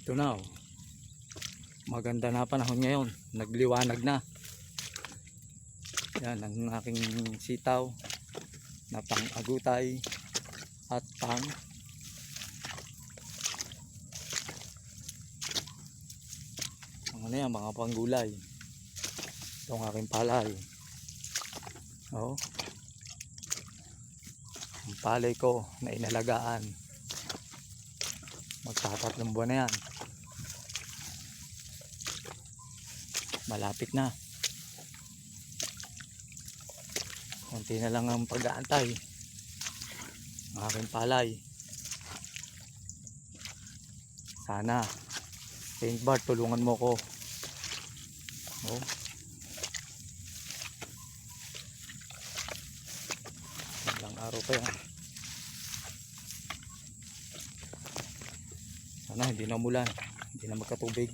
Ito na oh. Maganda na panahon ngayon. Nagliwanag na. Yan ang aking sitaw na pang-agutay at pang ano yan, mga panggulay. Itong aking palay. Oh. Ang palay ko na inalagaan. Magtatatlong buwan na yan. Malapit na. Konti na lang ang pag-aantay. Ang aking palay. Sana Saint Bart, tulungan mo ko. Oh. Ilang araw pa yan. Sana hindi na umulan, hindi na magkatubig.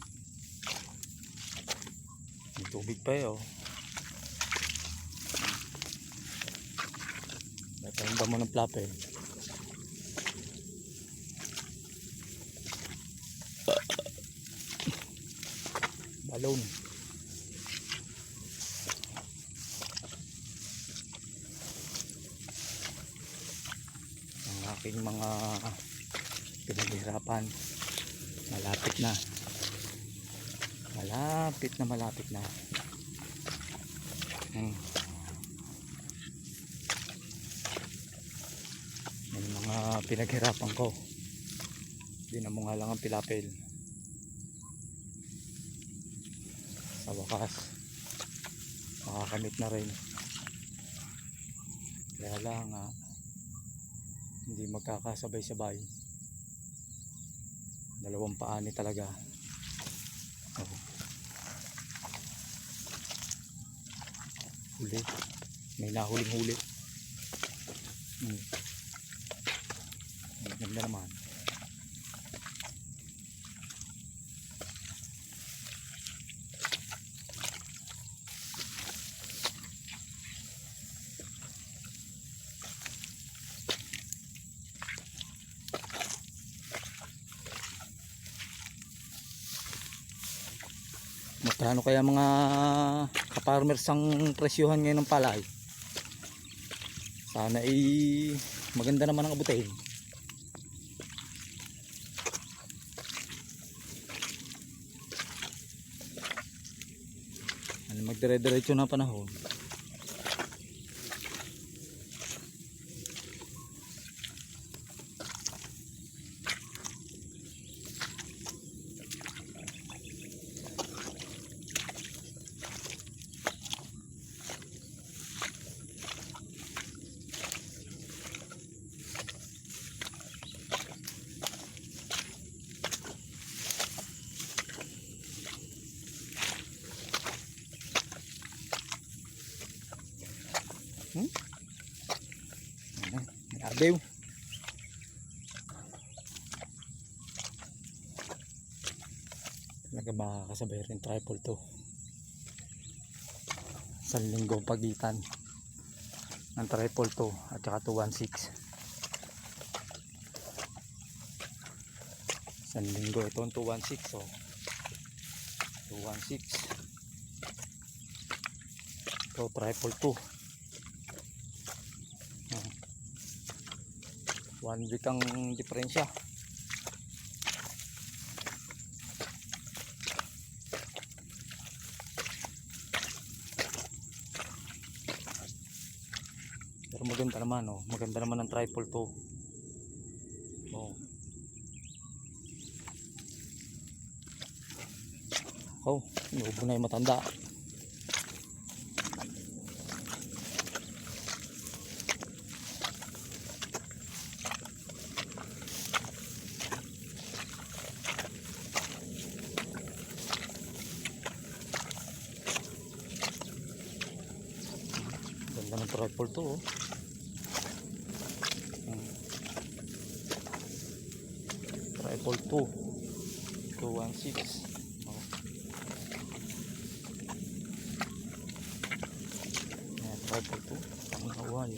May tubig pa eh oh. Natayin ba mo ng plapel? Balon. Ang aking mga pinaghirapan malapit na. Malapit na. May mga pinaghirapan ko. Dinamunga lang ang pilapil. Sa wakas makakamit na rin. Kaya lang hindi magkakasabay-sabay. Dalawang paani talaga. Oh. Huli. May nahuling huli. Ang ganda naman. Magkano kaya mga kaparmers ang presyohan ngayon ng palay? Sana maganda naman ang abutin. Magdire-diretso na panahon. Adew. Talaga makakasabay rin tripod to. Isang linggo pagitan ng tripod to at saka 216. Isang linggo ito ang 216 oh. 216 ito tripod to. 1 week ang diferensya. Pero maganda naman oh. Maganda naman ang tripod to. Oh. Oh, inuubo na yung matanda. Ganda ng tripod to oh. Tripod 2 216 oh. Yan, tripod 2 ang kawal.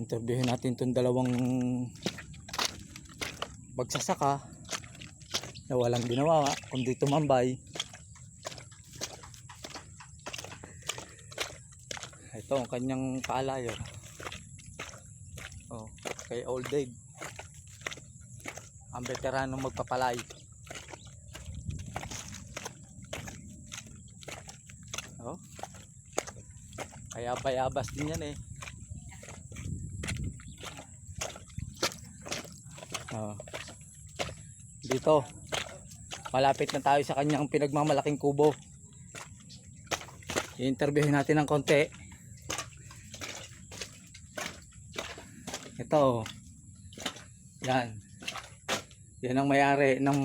interviewin natin itong dalawang magsasaka na walang ginawa kundi tumambay. Ito ang kanyang paalayo. Oh, kay Old Dave, ang veteranong magpapalay. Oh, kaya bayabas din yan eh. Oh. Dito malapit na tayo sa kanyang pinagmamalaking kubo. I-interviewin natin ng konti. Ito, yan ang may-ari ng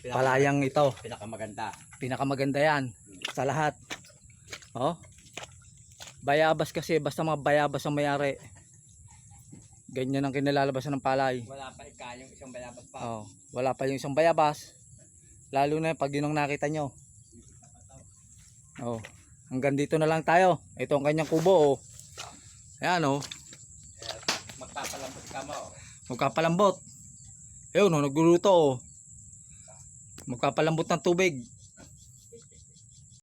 palayang ito. Pinakamaganda yan sa lahat. Oh, bayabas kasi, basta mga bayabas ang may-ari, ganyan ang kinalalabasan ng palay. Wala pa yung isang bayabas pa. Oh, wala pa yung isang bayabas. Lalo na pag yun ang nakita nyo. Oh, hanggang dito na lang tayo. Ito ang kanyang kubo. Oh. Ayan oh. Magpapalambot ka mo. Magpapalambot. Ayun oh, nagluluto oh. Magpapalambot ng tubig.